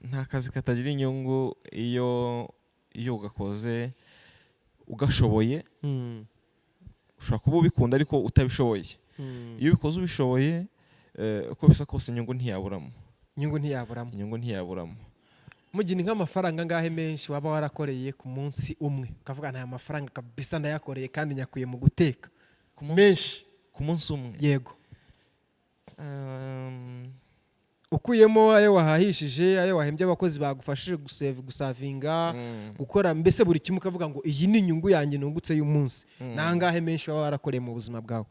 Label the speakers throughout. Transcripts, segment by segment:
Speaker 1: nta kazi katagira inyungu iyo ugakoze ugashoboye. Ushobora kuba ubikunda ariko utabishoboye. Iyo ubikoze ubishoboye uko bisa kose inyungu ntiyaburamo. Inyungu ntiyaburamo.
Speaker 2: Mugini nk'amafaranga ngahe menshi waba warakoreye ku munsi umwe ukavuga nta mafaranga kabisa ndayakoreye kandi nyakuye mu guteka menshi
Speaker 1: ku munsi umwe?
Speaker 2: Yego. Ukuyemo ayo wahahishije, ayo wahembye abakozi bagufashije gusavinga, gukora mbese buri kimwe ukavuga ngo iyi ni inyungu yanjye nungutse y'umunsi. Nangahe menshi waba warakoreye mu buzima bwawe?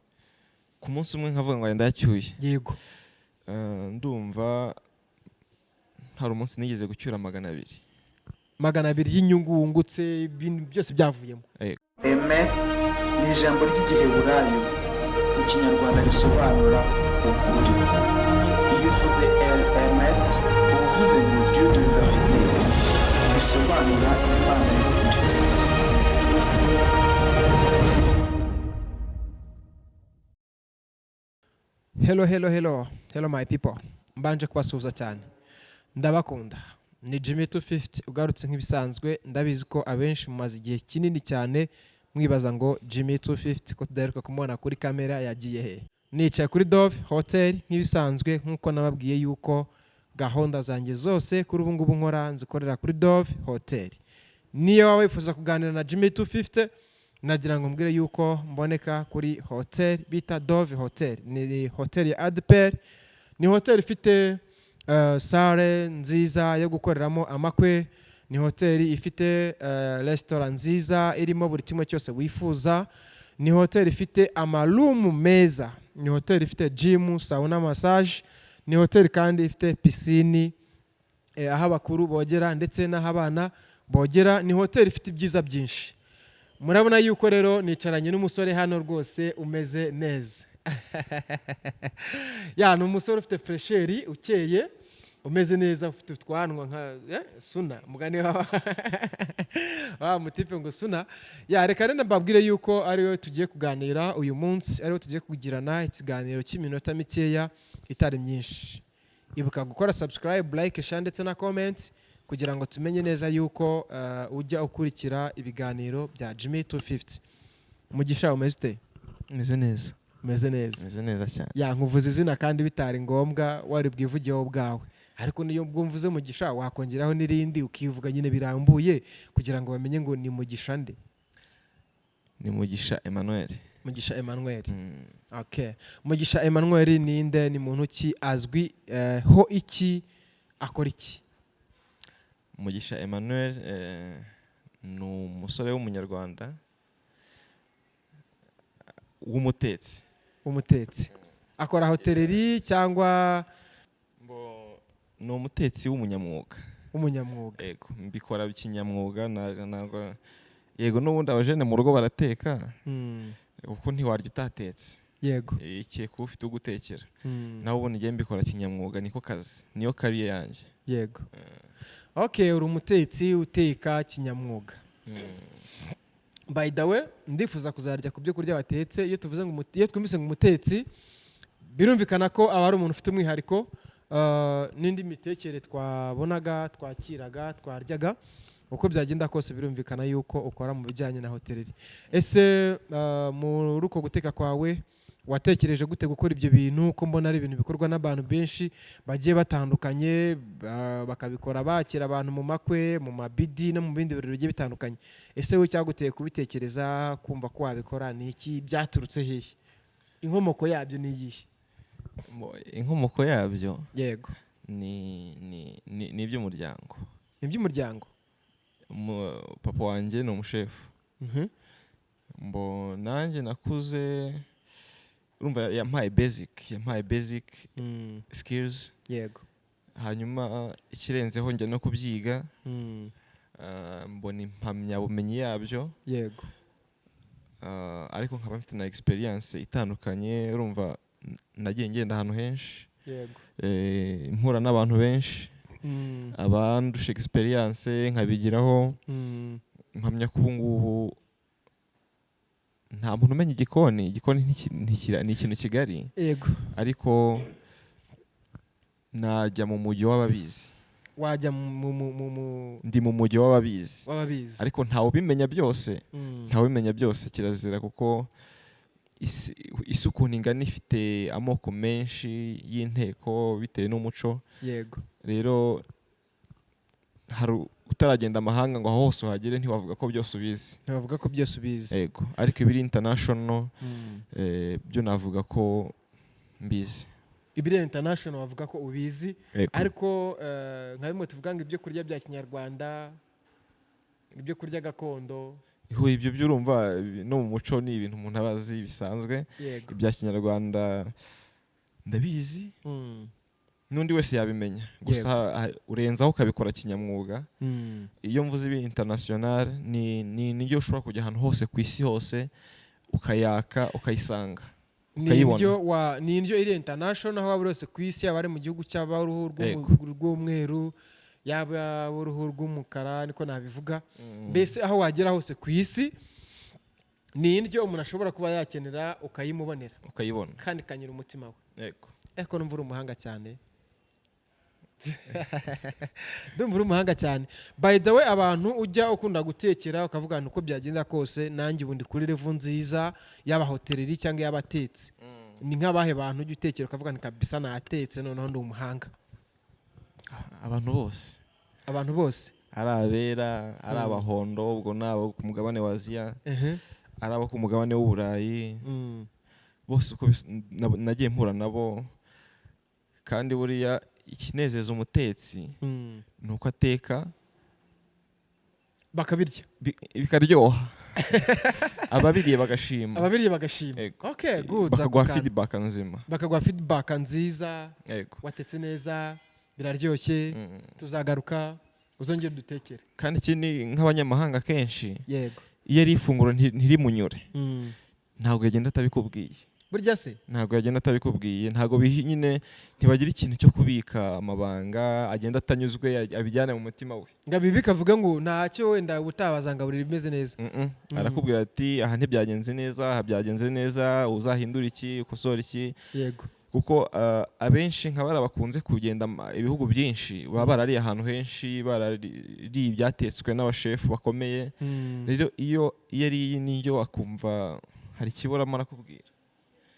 Speaker 1: Ku munsi umwe nkavuga ngo ndayacyuye.
Speaker 2: Yego.
Speaker 1: Ndumva hari umunsi nigeze gucyura 200.
Speaker 2: 200 y'inyungu wungutse, ibintu byose byavuyemo.
Speaker 3: Eme ni ijambo ry'igiheburayo mu kinyarwanda risobanura ukuri. Iyo uvuze emet uvuze ngo Dieu de vérité, bisobanura Imana y'ukuri.
Speaker 2: Hello my people. Mbanje kubasuhuza cyane. Ndabakunda. Ni Jimmy 250 ugarutse nk'ibisanzwe. Ndabizi ko abenshi mumaze igihe kinini cyane mwibaza ngo Jimmy 250 ko tudaheruka kumubona kuri kamera yagiye he. Nicaye kuri Dove Hotel nk'ibisanzwe nkuko nababwiye yuko gahunda zanjye zose kuri ubu ngubu nkora nzikorera kuri Dove Hotel. Niyo waba wifuza kuganira na Jimmy 250 nagira ngo mbwire yuko mboneka kuri hotel bita Dove Hotel. Ni hotel ya ADPR. Ni hotel ifite sale nziza yo gukoreramo amakwe. Ni hotel ifite restaurant nziza irimo buri kimwe cyose wifuza. Ni hotel ifite amarumu meza. Ni hotel ifite gym, sauna, massage. Ni hotel kandi ifite piscine aho abakuru bogera ndetse n'aho abana bogera. Ni hotel ifite ibyiza byinshi. Murabona yuko rero nicaranye n'umusore hano rwose umeze neza. Ni umusore ufite fresheri ukeye, umeze neza, ufite utwanwa nka Suna, mugani wa mutipe ngo Suna. Reka rero mbabwire yuko ariwe tugiye kuganira uyu munsi, ariwe tugiye kugirana ikiganiro cy'iminota mikeya itari myinshi. Ibuka gukora subscribe, like, share ndetse na comment kugira ngo tumenye neza yuko ujya ukurikira ibiganiro bya Jimmy 250. Mugisha umeze ute?
Speaker 1: Meze neza.
Speaker 2: Meze neza cyane. Nkuvuze izina kandi bitari ngombwa wari bwivugeho bwawe. Ariko niyo bwumvuze Mugisha wakongeraho n'irindi ukivuga nyine birambuye kugira ngo bamenye ngo ni Mugisha nde.
Speaker 1: Ni Mugisha Emmanuel.
Speaker 2: Mugisha Emmanuel. Okay. Mugisha Emmanuel ni nde? Ni muntu ki? Azwi ho iki? Akora iki?
Speaker 1: Mugisha Emmanuel ni umusore w'umunyarwanda w'umutetsi. Akora hoteleri cyangwa ni umutetsi w'umunyamwuga. Yego, mbikora kinyamwuga. Yego, n'ubundi abajene mu rugo barateka kuko ntiwarya utatetse.
Speaker 2: Yego.
Speaker 1: Ikiye kuba ufite ugutekera. Naho ubundi ngiye mbikora kinyamwuga, niko kazi, niyo kariye yanjye.
Speaker 2: Yego. Okay, uri umutetsi uteka kinyamwuga. By the way, ndifuza kuzarya ku byo kurya batetse. Iyo tuvuze ngo twumvise ngo umutetsi birumvikana ko aba ari umuntu ufite umwihariko n'indi mitekere twabonaga, twakiraga, twaryaga. Uko byagenda kose birumvikana yuko ukora mu bijyanye na hoteleri. Ese muri uko guteka kwawe watekereje gute gukora ibyo bintu? Ko mbona ari ibintu bikorwa n'abantu benshi bagiye batandukanye, bakabikora bakira abantu mu makwe, mu mabidi no mu bindi birori bigiye bitandukanye. Ese wowe cyaguteye kubitekereza kumva ko wabikora ni iki? Byaturutse hehe? Inkomoko yabyo ni iyihe?
Speaker 1: Inkomoko yabyo?
Speaker 2: Yego.
Speaker 1: Ni iby'umuryango.
Speaker 2: Ni iby'umuryango?
Speaker 1: Papa wanjye ni umushefu. Nanjye nakuze urumva yampaye basic skills.
Speaker 2: Yego.
Speaker 1: Hanyuma ikirenzeho njya no kubyiga. Mbona impamyabumenyi yabyo.
Speaker 2: Yego.
Speaker 1: Ariko nkaba mfite na experience itandukanye. Urumva nagiye ngenda ahantu henshi.
Speaker 2: Yego.
Speaker 1: Mpura n'abantu benshi. Abandusha experience nkabigiraho. Mpamya ko ubu ngubu nta muntu umenya igikoni ni ikintu kigari.
Speaker 2: Yego.
Speaker 1: Ariko najya mu mujyi w'ababizi.
Speaker 2: wajya mu
Speaker 1: ndi mu mujyi w'ababizi
Speaker 2: w'ababizi
Speaker 1: ariko ntawe ubimenya byose
Speaker 2: Mm.
Speaker 1: ntawe ubimenya byose kirazira kuko isi ukuntu ingana ifite amoko menshi y'inteko bitewe n'umuco
Speaker 2: yego
Speaker 1: rero hari utaragenda amahanga ngo aho hose uhagere ntiwavuga ko byose ubizi
Speaker 2: ntibavuga ko byose ubizi
Speaker 1: yego ariko ibiri international
Speaker 2: Mm.
Speaker 1: byo navuga ko mbizi
Speaker 2: ibireba international bavuga ko ubizi
Speaker 1: Yego.
Speaker 2: ariko nka bimwe tuvuga ngo ibyo kurya bya kinyarwanda ibyo kurya gakondo
Speaker 1: ibyo by'urumva no mu muco ni ibintu umuntu aba azi bisanzwe
Speaker 2: yego
Speaker 1: ibya kinyarwanda ndabizi
Speaker 2: Mm.
Speaker 1: n'undi wese yabimenya gusa urenzaho ukabikora kinyamwuga
Speaker 2: Mm.
Speaker 1: iyo mvuze ibi international ni niryo ushobora kujya ahantu hose ku isi hose ukayaka ukayisanga
Speaker 2: ni indyo iri international aho waba uri hose ku isi yaba ari mu gihugu cyaba uruhu rw'umweru yaba uruhu rw'umukara niko nabivuga mbese aho wagera hose ku isi ni indyo umuntu ashobora kuba yakenera ukayimubonera
Speaker 1: ukayibona
Speaker 2: kandi ikanyura umutima we
Speaker 1: yego
Speaker 2: ariko numva uri umuhanga cyane ndumva uri umuhanga cyane by the way abantu ujya ukunda gutekera ukavuga uko byagenda kose nanjye ubundi kuri revu nziza yaba hoteleri cyangwa y'abatetsi ni nk'abahe bantu ujya utekera ukavuga kabisa natetse noneho ndi umuhanga
Speaker 1: abantu bose ari abera ari abahondo ubwo nabo ku mugabane wa Aziya ari abo ku mugabane w'Uburayi bose uko nagiye mpura nabo kandi buriya ikinezeza umutetsi ni uko ateka
Speaker 2: bakabirya
Speaker 1: bikaryoha ababiriye bagashima
Speaker 2: okay good
Speaker 1: bakaguha feedback nzima
Speaker 2: yego watetse neza biraryoshye tuzagaruka uzongera dutekere
Speaker 1: kandi ikindi nk'abanyamahanga kenshi
Speaker 2: yego
Speaker 1: iyo ari ifunguro ntirimunyure ntabwo yagenda atabikubwiye
Speaker 2: burya se
Speaker 1: ntabwo yagenda atabikubwiye ntabwo nyine ntibagira ikintu cyo kubika amabanga agenda atanyuzwe abijyana mu mutima we
Speaker 2: ngo abibike avuga ngo ntacyo wenda utabaza ngo buri bimeze neza
Speaker 1: arakubwira ati aha ntibyagenze neza aha byagenze neza uzahindura iki ukosora iki
Speaker 2: yego
Speaker 1: kuko abenshi nka bari bakunze kugenda ibihugu byinshi baba barariye ahantu henshi barariye ibyatetswe n'abashefu bakomeye rero iyo ariye n'indyo akumva hari ikiburamo arakubwira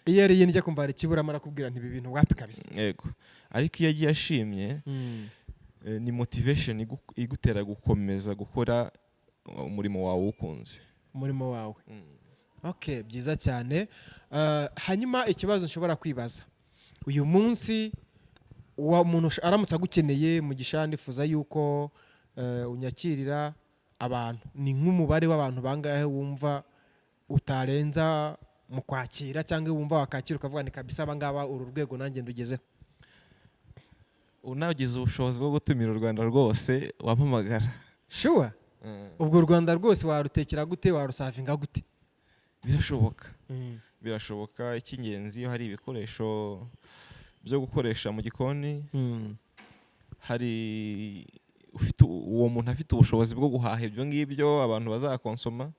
Speaker 2: iyo ariye n'ijya kumva hari ikiburamo arakubwira ntibi bintu wapi kabisa
Speaker 1: yego ariko iyo agiye ashimye ni motivation igutera gukomeza gukora umurimo wawe ukunze
Speaker 2: umurimo wawe okay byiza cyane hanyuma ikibazo nshobora kwibaza uyu munsi umuntu aramutse agukeneye mu gishandi fuza yuko unyakirira abantu ni nk'umubare w'abantu bangahe wumva utarenza mu kwakira cyangwa wumva wakakira ukavuga ni kabisa abangaba uru rwego nanjye ndugezeho
Speaker 1: unagize ubushobozi bwo gutumira u Rwanda rwose wampamagara
Speaker 2: sure ubwo u Rwanda rwose warutekera gute warusavinga gute
Speaker 1: birashoboka icy'ingenzi iyo hari ibikoresho byo gukoresha mu gikoni hari uwo muntu afite ubushobozi bwo guhaha ibyo ngibyo abantu bazakonsoma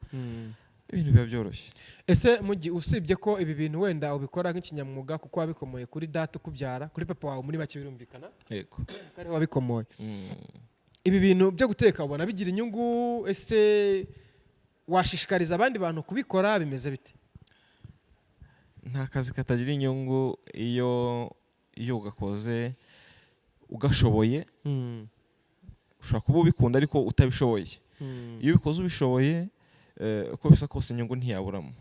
Speaker 1: ibintu biba byoroshye
Speaker 2: ese usibye ko ibi bintu wenda ubikora nk'ikinyamwuga kuko wabikomoye kuri data ukubyara kuri papa wawe muri make birumvikana
Speaker 1: yego
Speaker 2: kandi wabikomoye ibi bintu byo guteka ubona bigira inyungu ese washishikariza abandi bantu kubikora bimeze bite
Speaker 1: nta kazi katagira inyungu iyo ugakoze ugashoboye ushobora kuba ubikunda ariko utabishoboye iyo ubikoze ubishoboye uko bisa kose inyungu ntiyaburamo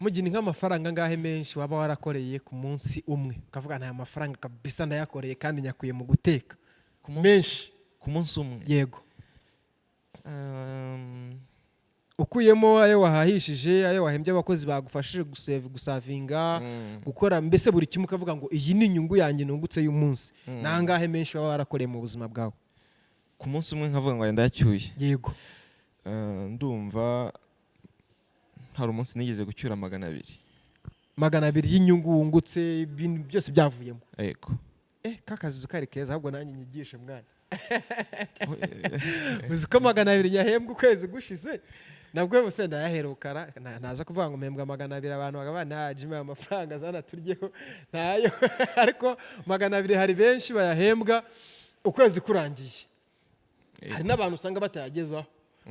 Speaker 2: mugini nk'amafaranga ngahe menshi waba warakoreye ku munsi umwe ukavuga nta mafaranga kabisa ndayakoreye kandi nyakuye mu guteka menshi
Speaker 1: ku munsi umwe
Speaker 2: yego ukuyemo ayo wahahishije ayo wahembye abakozi bagufashije gusavinga gukora mbese buri kimwe ukavuga ngo iyi ni inyungu yanjye nungutse y'umunsi nangahe menshi waba warakoreye mu buzima bwawe
Speaker 1: ku munsi umwe nkavuga ngo ndayacyuye
Speaker 2: yego
Speaker 1: ndumva hari umunsi nigeze gucyura 200
Speaker 2: y'inyungu wungutse ibintu byose byavuyemo
Speaker 1: yego
Speaker 2: kakazi kari keza ahubwo nanjye nyigishe mwana uzi ko 200 yahembwa ukwezi gushize nabwo bose ndayaherukara naza kuvuga ngo mpembwa 200 abantu bagabana Jimmy amafaranga zana turyeho ntayo ariko 200 hari benshi bayahembwa ukwezi kurangiye hari n'abantu usanga batayagezaho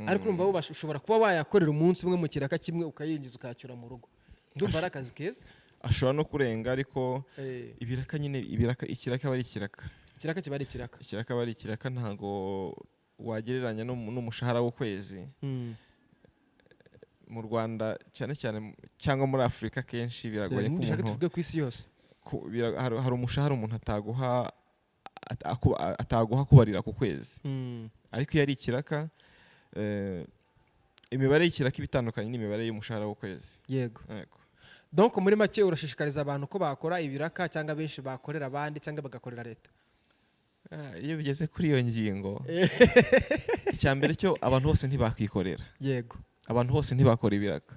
Speaker 2: ariko urumva bo bashobora kuba bayakorera umunsi umwe mu kiraka kimwe ukayinjiza ukacyura mu rugo ndumva ari akazi keza
Speaker 1: ashobora no kurenga ariko ibiraka nyine ikiraka bari ikiraka
Speaker 2: kiba ari ikiraka
Speaker 1: ikiraka bari ikiraka ntago wagereranya n'umushahara w'ukwezi mu Rwanda cyane cyane cyangwa muri Afurika kenshi biragoye ko umuntu
Speaker 2: tuvuge ku isi yose
Speaker 1: hari umushahara umuntu ataguha kubarira ku kwezi ariko iyo ari ikiraka imibare y'ikiraka ibitandukanye n'imibare y'umushahara w'ukwezi
Speaker 2: yego donc muri make urashishikariza abantu ko bakora ibiraka cyangwa benshi bakorera abandi cyangwa bagakorera leta
Speaker 1: iyo bigeze kuri iyo ngingo icyambere cyo abantu bose ntibakwikorera
Speaker 2: yego
Speaker 1: abantu bose ntibakora ibiraka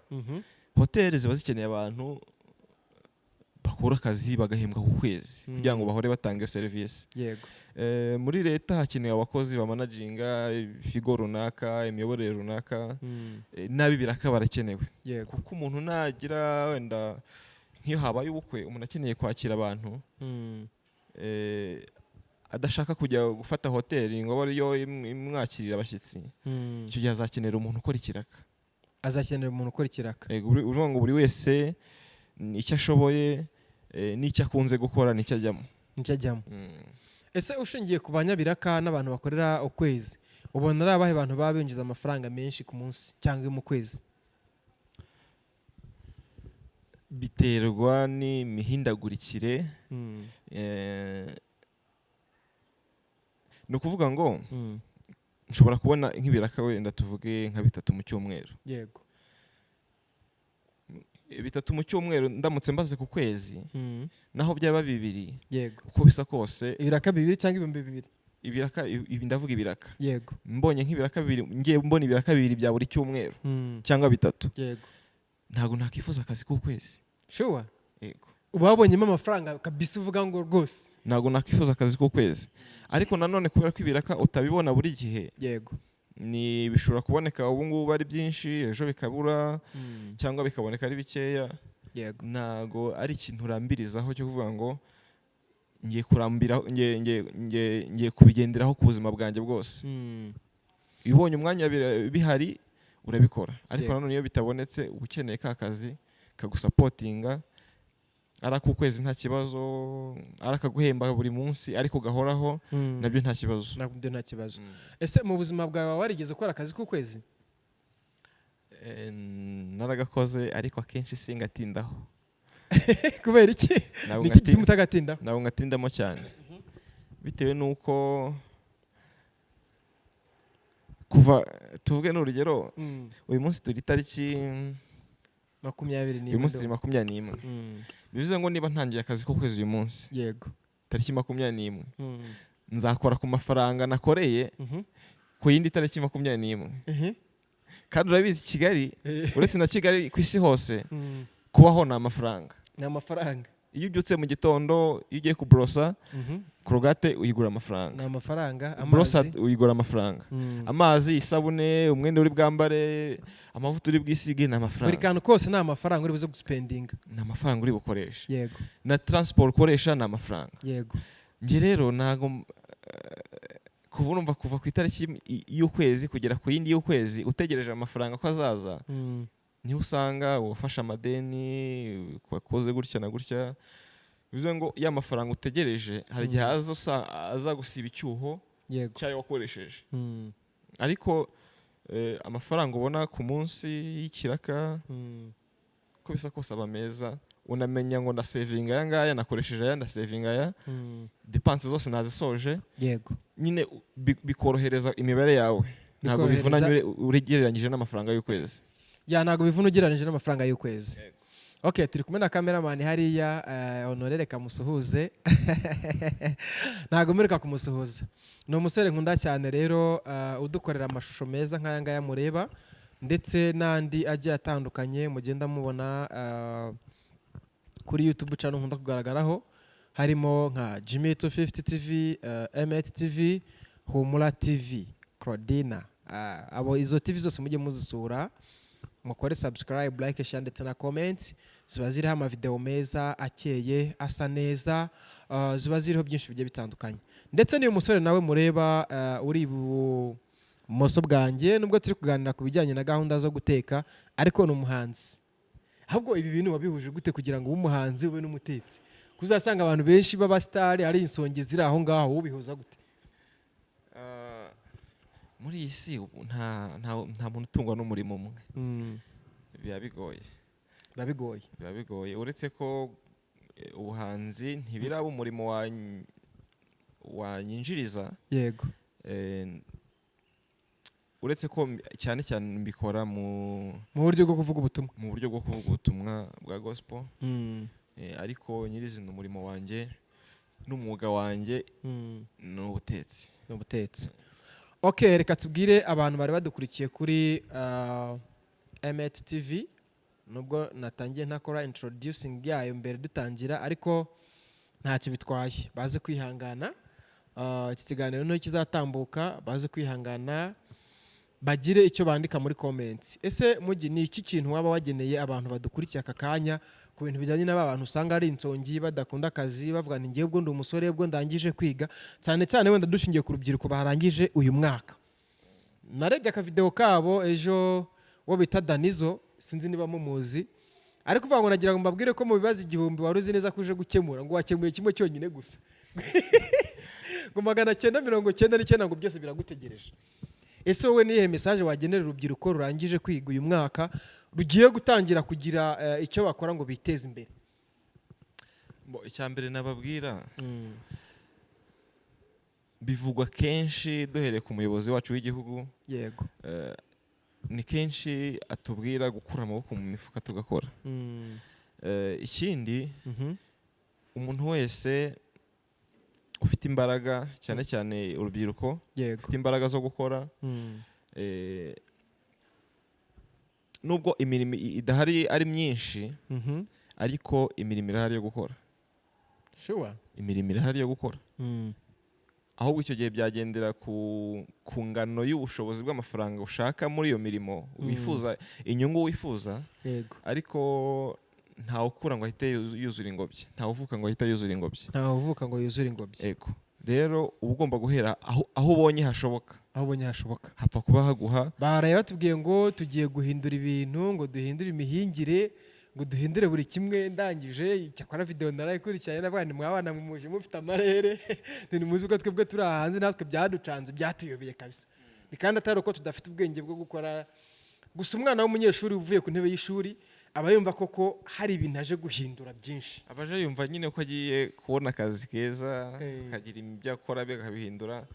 Speaker 1: hoteli ziba zikeneye abantu bakora akazi bagahembwa ku kwezi kugira ngo bahore batanga iyo serivisi
Speaker 2: yego
Speaker 1: muri leta hakenewe abakozi bamanaginga figo runaka imiyoborere runaka n'abibiraka barakenewe kuko umuntu nagira wenda nk'iyo habaye ubukwe umuntu akeneye kwakira abantu adashaka kujya gufata hoteli ngo abe ariyo imwakirira abashyitsi icyo gihe azakenera umuntu ukora ikiraka uvuga ngo buri wese icyo ashoboye n'icyo akunze gukora nicyo ajyamo
Speaker 2: ese ushingiye ku banyabiraka n'abantu bakorera ukwezi ubona ari abahe bantu baba binjiza amafaranga menshi ku munsi cyangwa mu kwezi
Speaker 1: biterwa n'imihindagurikire ni ukuvuga ngo nshobora kubona nk'ibiraka wenda tuvuge nka 3 mu cyumweru
Speaker 2: yego
Speaker 1: 3 mu cyumweru ndamutse mbaze ku kwezi naho byaba 2
Speaker 2: yego
Speaker 1: uko bisa kose
Speaker 2: ibiraka 2 cyangwa 2
Speaker 1: ibiraka ndavuga ibiraka
Speaker 2: yego
Speaker 1: mbonye nk'ibiraka 2 ngiye mbona ibiraka 2 bya buri cyumweru cyangwa 3
Speaker 2: yego
Speaker 1: ntago nakifuza akazi ku kwezi
Speaker 2: sure
Speaker 1: yego
Speaker 2: ubabonyemo amafaranga kabisa uvuga ngo rwose
Speaker 1: ntago nakifuza akazi ku kwezi ariko nanone kubera ko ibiraka utabibona buri gihe
Speaker 2: yego
Speaker 1: ni bishobora kuboneka ubu ngubu ari byinshi ejo bikabura cyangwa bikaboneka ari bikeya
Speaker 2: yego
Speaker 1: ntago ari ikintu urambirizaho cyo kuvuga ngo ngiye kurambira ngiye kubigenderaho ku buzima bwanjye bwose ibonye umwanya bihari urabikora ariko nanone iyo bitabonetse ukeneye ka kazi kagusapotinga arako ukwezi nta kibazo arakaguhemba buri munsi ariko gahoraho nabyo nta kibazo
Speaker 2: ese mu buzima bwawe warigeze ukora akazi k'ukwezi
Speaker 1: naragakoze ariko akenshi singatindaho
Speaker 2: kubera iki niki gituma utagatindaho
Speaker 1: ntabwo ngatindamo cyane bitewe nuko kuva tuvuge n'urugero uyu munsi turi tariki
Speaker 2: 21
Speaker 1: uyu munsi 21 bivuze ngo niba ntangiye akazi ko kwezi uyu munsi
Speaker 2: yego
Speaker 1: tariki 21 nzakora ku mafaranga nakoreye ku yindi tariki 21 kandi urabizi Kigali uretse na Kigali ku isi hose kubaho na amafaranga iyo ubyutse mu gitondo iyo ugiye kubrosa korogate uyigura amafaranga
Speaker 2: ni amafaranga
Speaker 1: brosa uyigura amafaranga amazi isabune umwenda uri bwambare amavuta uri bwisige ni amafaranga
Speaker 2: buri kantu kose ni amafaranga uri buze guspendinga
Speaker 1: ni amafaranga uri bukoresha
Speaker 2: yego
Speaker 1: na transport ukoresha ni amafaranga
Speaker 2: yego
Speaker 1: nge rero ntago kuva ku itariki y'ukwezi kugera ku yindi y'ukwezi utegereje amafaranga ko azaza niho usanga wafashe amadeni wakoze gutya na gutya bivuze ngo ya mafaranga utegereje hari igihe aza gusiba icyuho cyayo wakoresheje ariko amafaranga ubona ku munsi y'ikiraka ko bisa kose aba meza unamenya ngo ndasevinga aya ngaya nakoresheje aya ndasevinga aya depanse zose nazisoje
Speaker 2: yego
Speaker 1: nyine bikorohereza imibare yawe ntabwo bivunanye ugereranyije n'amafaranga y'ukwezi
Speaker 2: ntabwo bivuna ugereranyije n'amafaranga y'ukwezi okay turi kumwe na cameraman hariya Honorere kamusuhuze ntabwo mureka kumusuhuza ni umusore nkunda cyane rero udukorera amashusho meza nk'aya ngaya mureba ndetse n'andi agiye atandukanye mugenda mubona kuri YouTube channel nkunda kugaragaraho harimo nka Jimmy 250 TV, M8 TV, Humura TV, Claudina, abo izo TV zose mujye muzisura, mukore subscribe, like, share ndetse na comment. Ziba ziriho amavideo meza akeye asa neza, ziba ziriho byinshi bigiye bitandukanye. Ndetse n'uyu musore nawe mureba uri ibumoso bwanjye, nubwo turi kuganira ku bijyanye na gahunda zo guteka, ariko ni umuhanzi. Ahubwo ibi bintu wabihuje gute kugira ngo ube umuhanzi ube n'umutetsi? Kuzasanga abantu benshi b'abasitari ari insonge ziri aho ngaho, ubihuza gute?
Speaker 1: Muri iyi si ubu nta muntu utungwa n'umurimo umwe. Biba bigoye uretse ko ubuhanzi ntibiraba umurimo wanyinjiriza.
Speaker 2: Yego.
Speaker 1: Uretse ko cyane cyane mbikora mu
Speaker 2: buryo bwo kuvuga ubutumwa,
Speaker 1: mu buryo bwo kuvuga ubutumwa bwa gospel. Ariko nyirizina umurimo wanjye n'umwuga wanjye ni ubutetsi. Okay, reka tubwire abantu bari badukurikiye kuri Emet TV, nubwo natangiye ntakora introducing yayo mbere dutangira, ariko ntacyo bitwaye, baze kwihangana. Iki kiganiro no kizatambuka, baze kwihangana, bagire icyo bandika muri comments. Ese mugi ni iki kintu waba wageneye abantu badukurikiye aka kanya ku bintu bijyanye n'aba bantu usanga ari insongi, badakunda akazi, bavuga ni ngiye ubwo ndi umusore, ubwo ndangije kwiga, cyane cyane wenda dushingiye ku rubyiruko barangije uyu mwaka? Narebye aka video kabo ejo, wo bita Danizo, sinzi niba mumuzi, ariko uvuga ngo nagira ngo mbabwire ko mu bibazo 1000 wari uzi neza ko uje gukemura, ngo wakemuye kimwe cyonyine gusa. Ngo 999 ngo byose biragutegereje. Ese wowe nihe message wagenera urubyiruko rurangije kwiga uyu mwaka, rugiye gutangira kugira icyo bakora ngo biteze imbere? Icyambere nababwira, bivugwa kenshi duhereye ku muyobozi wacu w'igihugu.
Speaker 2: Yego.
Speaker 1: Ni kenshi atubwira gukura amaboko mu mifuka tugakora. Ikindi, umuntu wese ufite imbaraga, cyane cyane urubyiruko, ufite imbaraga zo gukora, nubwo imirimo idahari ari myinshi, ariko imirimo irahari yo gukora.
Speaker 2: Sure.
Speaker 1: Imirimo irahari yo gukora. Ahubwo icyo gihe byagendera ku ngano y'ubushobozi bw'amafaranga ushaka muri iyo mirimo wifuza, inyungu wifuza.
Speaker 2: Yego.
Speaker 1: Ariko ntawe ukura ngo ahite yuzura ingobyi, ntawe uvuka ngo ahite yuzura ingobyi.
Speaker 2: Ntawe uvuka ngo yuzura ingobyi.
Speaker 1: Yego. Rero uba ugomba guhera aho ubonye hashoboka.
Speaker 2: Aho ubonye hashoboka.
Speaker 1: Hapfa kuba haguha.
Speaker 2: Baraye batubwiye ngo tugiye guhindura ibintu, ngo duhindure imihingire, ngo duhindure buri kimwe. Ndangije cyakora video narayikurikiranye n'abana mwabana mumuje mufite amarere, ni muzi ko twebwe turi hanze natwe byaducanze, byatuyobeye kabisa. Bikanda atari uko tudafite ubwenge bwo gukora. Gusa umwana w'umunyeshuri uvuye ku ntebe y'ishuri aba yumva koko hari ibintu aje guhindura byinshi.
Speaker 1: Abaje yumva nyine ko agiye kubona akazi keza, akagira ibyo akora bikabihindura.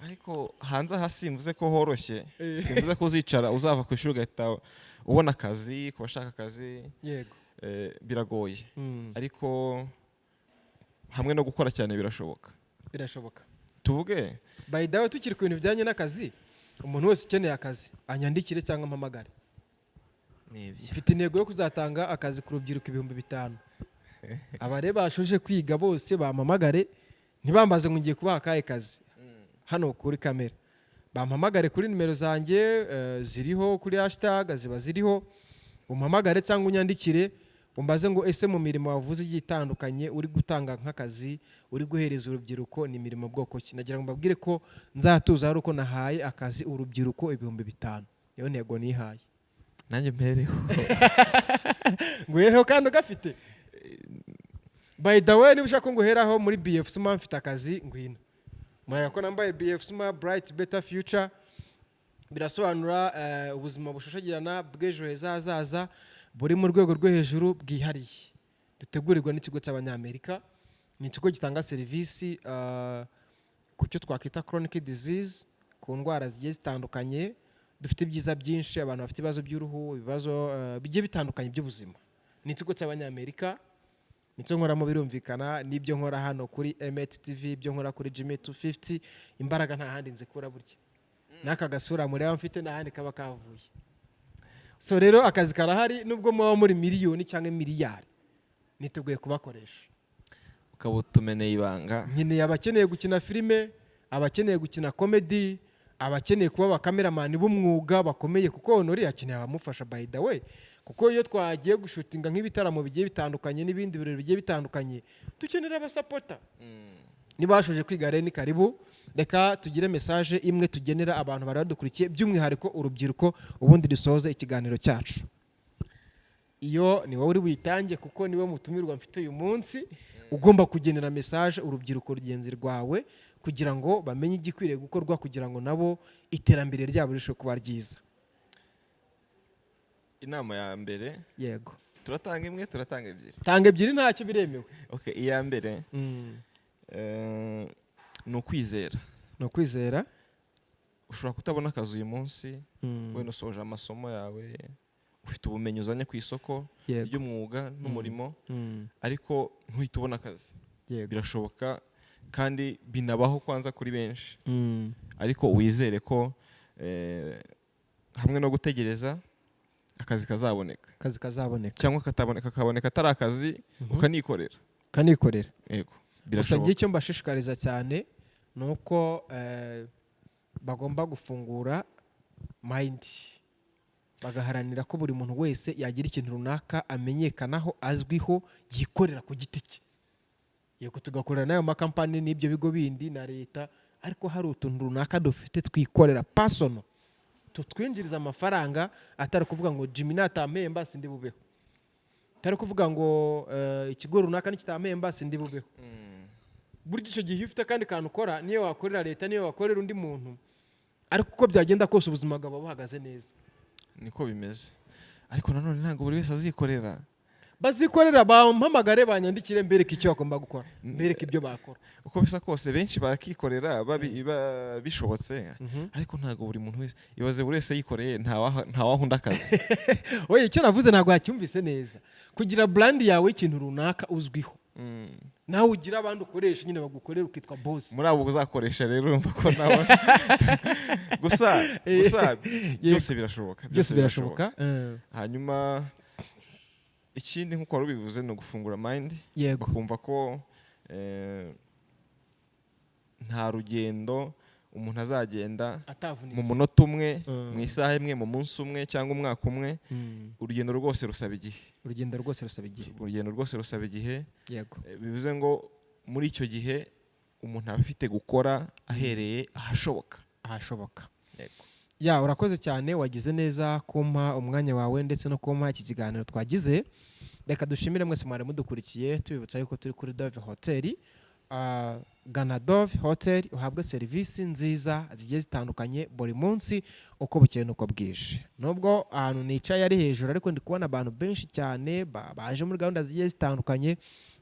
Speaker 1: Ariko hanze aha simvuze ko horoshye, simvuze ko uzicara uzava ku ishuri ugahita ubona akazi, ku bashaka akazi.
Speaker 2: Yego.
Speaker 1: Biragoye. Ariko hamwe no gukora cyane birashoboka. Tuvuge
Speaker 2: by the way, tukiri ku bintu bijyanye n'akazi, umuntu wese ukeneye akazi anyandikire cyangwa mpamagare. Mfite intego yo kuzatanga akazi ku rubyiruko 5,000. Abare bashoje kwiga bose bampamagare, ntibambaze ngo ngiye kubaha akahe kazi hano kuri kamera. Bampamagare kuri nimero zanjye ziriho kuri hashtag, ziba ziriho, umpamagare cyangwa unyandikire umbaze ngo ese mu mirimo wavuze igiye itandukanye uri gutanga nk'akazi, uri guhereza urubyiruko, ni mirimo bwoko ki? Nagira ngo mbabwire ko nzatuza ari uko nahaye akazi urubyiruko 5,000. Niyo ntego nihaye.
Speaker 1: Nanjye mpereho.
Speaker 2: Nguhereho kandi ugafite. By the way, niba ushaka nguheraho muri BF Suma mfite akazi ngwino. Muraya ko nambaye BF Suma Bright Better Future. Birasobanura ubuzima bushashagirana bw'ejo heza hazaza, buri mu rwego rwo hejuru bwihariye. Dutegurirwa n'ikigo cy'Abanyamerika. Ni ikigo gitanga serivisi ku cyo twakwita chronic disease, ku ndwara zigiye zitandukanye. Dufite ibyiza byinshi, abantu bafite ibibazo by'uruhu, ibibazo bigiye bitandukanye by'ubuzima. Ni ikigo cy'Abanyamerika, nicyo nkoramo birumvikana, n'ibyo nkora hano kuri Emet TV, ibyo nkora kuri Jimmy 250, imbaraga nta handi nzikura burya. N'aka gasura mureba mfite n'ahandi kaba kavuye. So rero akazi karahari, nubwo muba muri miliyoni cyangwa miliyari, niteguye kubakoresha.
Speaker 1: Ukaba utumeneye ibanga.
Speaker 2: Nkeneye abakeneye gukina filime, abakeneye gukina comedy, abakeneye kuba abakameramani b'umwuga bakomeye, kuko Honore akeneye abamufasha by the way, kuko iyo twagiye gushutinga nk'ibitaramo bigiye bitandukanye n'ibindi birori bigiye bitandukanye dukenera abasapota. Niba washoje kwiga rero ni karibu, reka tugire message imwe tugenera abantu bari badukurikiye by'umwihariko urubyiruko, ubundi dusoze ikiganiro cyacu. Iyo ni wowe uri buyitange kuko niwe mutumirwa mfite uyu munsi, ugomba kugenera message urubyiruko rugenzi rwawe kugira ngo bamenye igikwiriye gukorwa kugira ngo nabo iterambere ryabo rirusheho kuba ryiza.
Speaker 1: Inama ya mbere,
Speaker 2: yego,
Speaker 1: turatanga imwe, turatanga ebyiri.
Speaker 2: Tanga ebyiri ntacyo biremewe.
Speaker 1: Okay, iya mbere ni ukwizera.
Speaker 2: No kwizera.
Speaker 1: Ushobora kutabona akazi uyu munsi, wenda usoje amasomo yawe, ufite ubumenyi uzanye ku isoko ry'umwuga n'umurimo, ariko ntuhite ubona akazi. Birashoboka kandi binabaho kwanza kuri benshi, ariko wizere ko hamwe no gutegereza akazi kazaboneka.
Speaker 2: Akazi kazaboneka
Speaker 1: cyangwa kataboneka, kakaboneka atari akazi ukanikorera. Yego,
Speaker 2: birashoboka. Gusa icyo mbashishikariza cyane nuko bagomba gufungura mind, bagaharanira ko buri muntu wese yagira ikintu runaka amenyekanaho, azwiho, yikorera ku giti cye. Yego, tugakorera n'ayo makampani n'ibyo bigo bindi na leta, ariko hari utuntu runaka dufite twikorera personal, tutwinjiriza amafaranga, atari kuvuga ngo Jimmy natampemba sindi bubeho, atari kuvuga ngo ikigo runaka nikitampemba sindi bubeho. Burya icyo gihe ufite kandi kantu ukora, niyo wakorera leta, niyo wakorera undi muntu, ariko uko byagenda kose ubuzima bwawe buhagaze neza.
Speaker 1: Niko bimeze, ariko nanone ntabwo buri wese azikorera.
Speaker 2: Bazikorera, bampamagare, banyandikire, mbereke icyo bagomba gukora, mbereke ibyo bakora.
Speaker 1: Uko bisa kose benshi bakikorera bishobotse, ariko ntabwo buri muntu wese, ibaze buri wese yikoreye ntawahunda akazi.
Speaker 2: Oye, icyo navuze ntabwo yacyumvise neza. Kugira brand yawe ikintu runaka uzwiho, nawe ugira abandi ukoresha, nyine bagukorera ukitwa boss. Muri
Speaker 1: abo uzakoresha rero urumva ko nawe gusa byose birashoboka. Hanyuma ikindi nk'uko wari ubivuze ni ugufungura mind, bakumva ko nta rugendo umuntu azagenda mu munota umwe, mu isaha imwe, mu munsi umwe cyangwa umwaka umwe. Urugendo rwose rusaba igihe. Urugendo rwose rusaba igihe. Bivuze ngo muri icyo gihe umuntu aba afite gukora ahereye ahashoboka. Ya, urakoze cyane, wagize neza kumpa umwanya wawe ndetse no kumpa iki kiganiro twagize. Reka dushimire mwese mwari mudukurikiye, tubibutsa yuko turi kuri Dove Hotel. Gana Dove Hotel uhabwe serivisi nziza zigiye zitandukanye buri munsi uko bukeye nuko bwije. Nubwo ahantu nicaye ari hejuru, ariko ndi kubona abantu benshi cyane baje muri gahunda zigiye zitandukanye.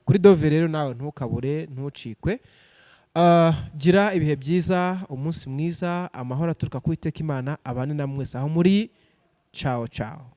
Speaker 1: Kuri Dove rero nawe ntukabure, ntucikwe. Gira ibihe byiza, umunsi mwiza, amahoro aturuka ku Uwiteka Imana abane na mwese aho muri. Ciao ciao.